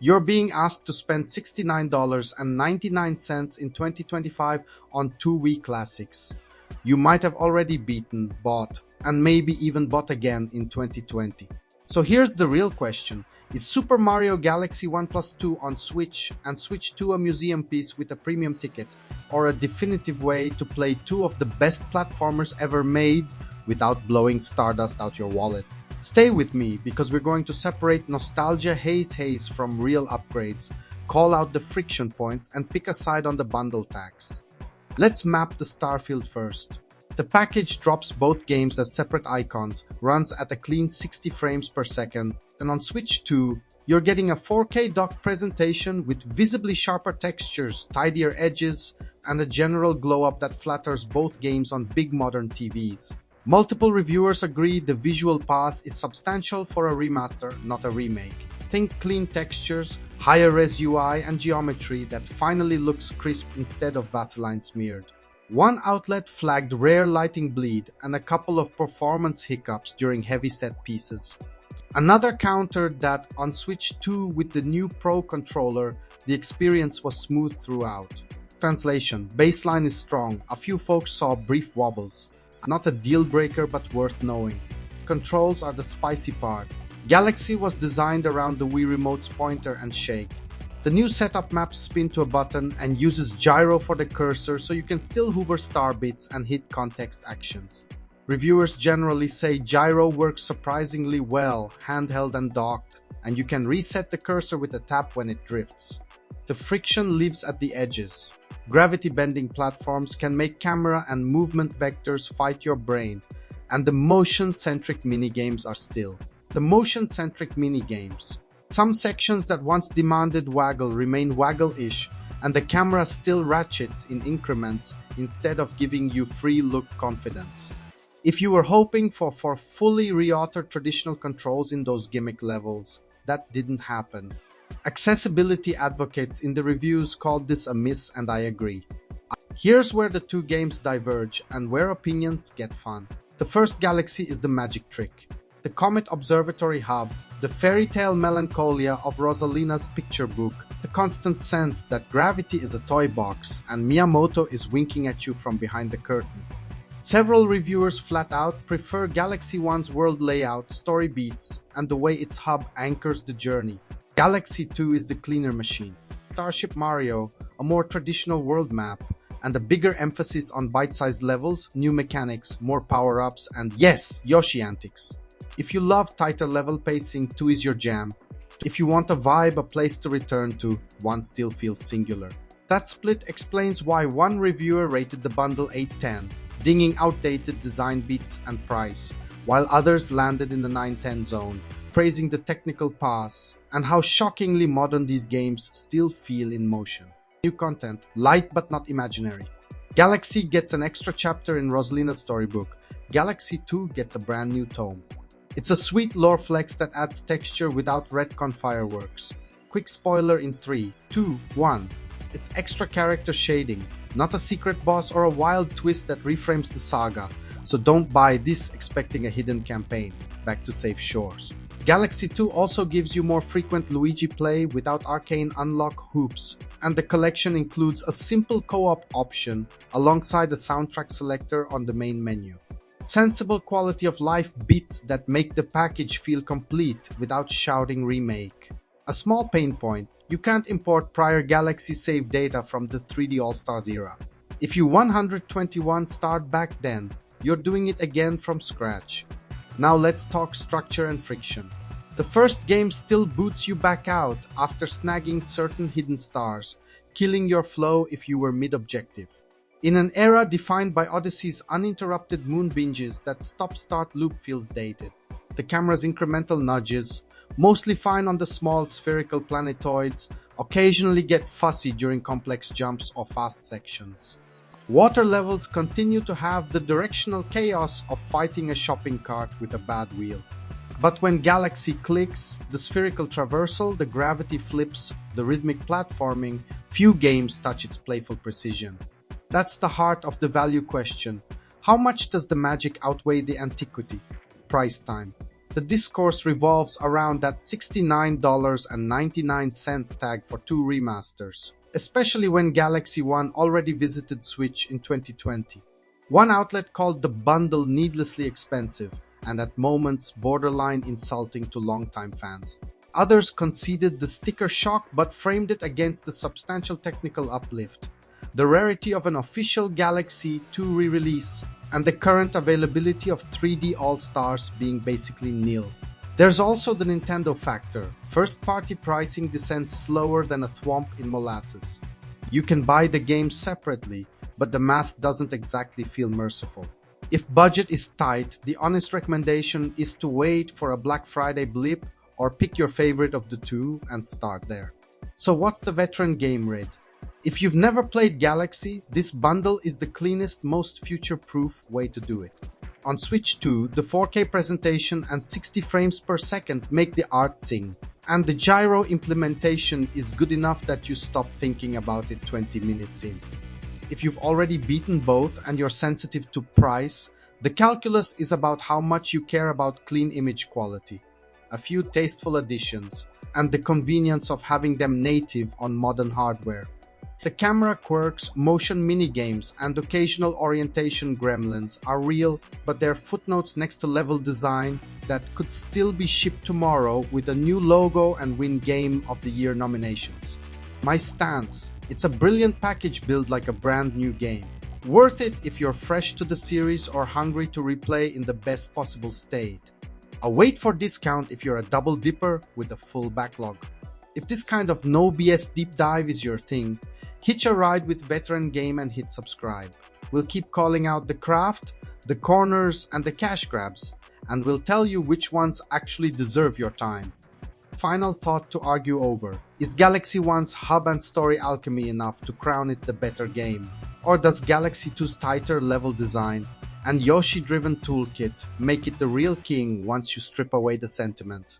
You're being asked to spend $69.99 in 2025 on two Wii classics you might have already beaten, bought, and maybe even bought again in 2020. So here's the real question. Is Super Mario Galaxy 1 Plus 2 on Switch and Switch 2 a museum piece with a premium ticket, or a definitive way to play two of the best platformers ever made without blowing stardust out your wallet? Stay with me because we're going to separate nostalgia haze from real upgrades, call out the friction points, and pick a side on the bundle tax. Let's map the Starfield first. The package drops both games as separate icons, runs at a clean 60 frames per second, and on Switch 2, you're getting a 4K docked presentation with visibly sharper textures, tidier edges, and a general glow-up that flatters both games on big modern TVs. Multiple reviewers agree the visual pass is substantial for a remaster, not a remake. Think clean textures, higher res UI, and geometry that finally looks crisp instead of Vaseline smeared. One outlet flagged rare lighting bleed and a couple of performance hiccups during heavy set pieces. Another countered that on Switch 2 with the new Pro controller, the experience was smooth throughout. Translation: baseline is strong, a few folks saw brief wobbles. Not a deal breaker but worth knowing. Controls are the spicy part. Galaxy was designed around the Wii Remote's pointer and shake. The new setup maps spin to a button and uses gyro for the cursor so you can still hover star bits and hit context actions. Reviewers generally say gyro works surprisingly well, handheld and docked, and you can reset the cursor with a tap when it drifts. The friction lives at the edges. Gravity-bending platforms can make camera and movement vectors fight your brain, and the motion-centric minigames are still. The motion-centric minigames. Some sections that once demanded waggle remain waggle-ish, and the camera still ratchets in increments instead of giving you free look confidence. If you were hoping for fully reauthored traditional controls in those gimmick levels, that didn't happen. Accessibility advocates in the reviews called this a miss, and I agree. Here's where the two games diverge and where opinions get fun. The first Galaxy is the magic trick. The Comet Observatory Hub, the fairy tale melancholia of Rosalina's picture book, the constant sense that gravity is a toy box and Miyamoto is winking at you from behind the curtain. Several reviewers flat out prefer Galaxy 1's world layout, story beats, and the way its hub anchors the journey. Galaxy 2 is the cleaner machine. Starship Mario, a more traditional world map, and a bigger emphasis on bite-sized levels, new mechanics, more power-ups, and yes, Yoshi antics. If you love tighter level pacing, 2 is your jam. If you want a vibe, a place to return to, 1 still feels singular. That split explains why one reviewer rated the bundle 8/10, dinging outdated design beats and price, while others landed in the 9/10 zone, praising the technical pass and how shockingly modern these games still feel in motion. New content, light but not imaginary. Galaxy gets an extra chapter in Rosalina's storybook. Galaxy 2 gets a brand new tome. It's a sweet lore flex that adds texture without retcon fireworks. Quick spoiler in 3, 2, 1. It's extra character shading, not a secret boss or a wild twist that reframes the saga, so don't buy this expecting a hidden campaign. Back to safe shores. Galaxy 2 also gives you more frequent Luigi play without arcane unlock hoops, and the collection includes a simple co-op option alongside a soundtrack selector on the main menu. Sensible quality of life bits that make the package feel complete without shouting remake. A small pain point, you can't import prior Galaxy save data from the 3D All-Stars era. If you 121 starred back then, you're doing it again from scratch. Now let's talk structure and friction. The first game still boots you back out after snagging certain hidden stars, killing your flow if you were mid-objective. In an era defined by Odyssey's uninterrupted moon binges, that stop-start loop feels dated. The camera's incremental nudges, mostly fine on the small spherical planetoids, occasionally get fussy during complex jumps or fast sections. Water levels continue to have the directional chaos of fighting a shopping cart with a bad wheel. But when Galaxy clicks, the spherical traversal, the gravity flips, the rhythmic platforming, few games touch its playful precision. That's the heart of the value question. How much does the magic outweigh the antiquity? Price time. The discourse revolves around that $69.99 tag for two remasters, especially when Galaxy One already visited Switch in 2020. One outlet called the bundle needlessly expensive and at moments borderline insulting to longtime fans. Others conceded the sticker shock but framed it against the substantial technical uplift, the rarity of an official Galaxy 2 re-release, and the current availability of 3D All-Stars being basically nil. There's also the Nintendo factor. First-party pricing descends slower than a thwomp in molasses. You can buy the game separately, but the math doesn't exactly feel merciful. If budget is tight, the honest recommendation is to wait for a Black Friday blip or pick your favorite of the two and start there. So what's the veteran game read? If you've never played Galaxy, this bundle is the cleanest, most future-proof way to do it. On Switch 2, the 4K presentation and 60 frames per second make the art sing, and the gyro implementation is good enough that you stop thinking about it 20 minutes in. If you've already beaten both and you're sensitive to price, the calculus is about how much you care about clean image quality, a few tasteful additions, and the convenience of having them native on modern hardware. The camera quirks, motion minigames, and occasional orientation gremlins are real, but they're footnotes next to level design that could still be shipped tomorrow with a new logo and win Game of the Year nominations. My stance: it's a brilliant package built like a brand new game. Worth it if you're fresh to the series or hungry to replay in the best possible state. A wait for discount if you're a double dipper with a full backlog. If this kind of no BS deep dive is your thing, hitch a ride with Veteran Game and hit subscribe. We'll keep calling out the craft, the corners, and the cash grabs, and we'll tell you which ones actually deserve your time. Final thought to argue over: is Galaxy One's hub and story alchemy enough to crown it the better game? Or does Galaxy 2's tighter level design and Yoshi-driven toolkit make it the real king once you strip away the sentiment?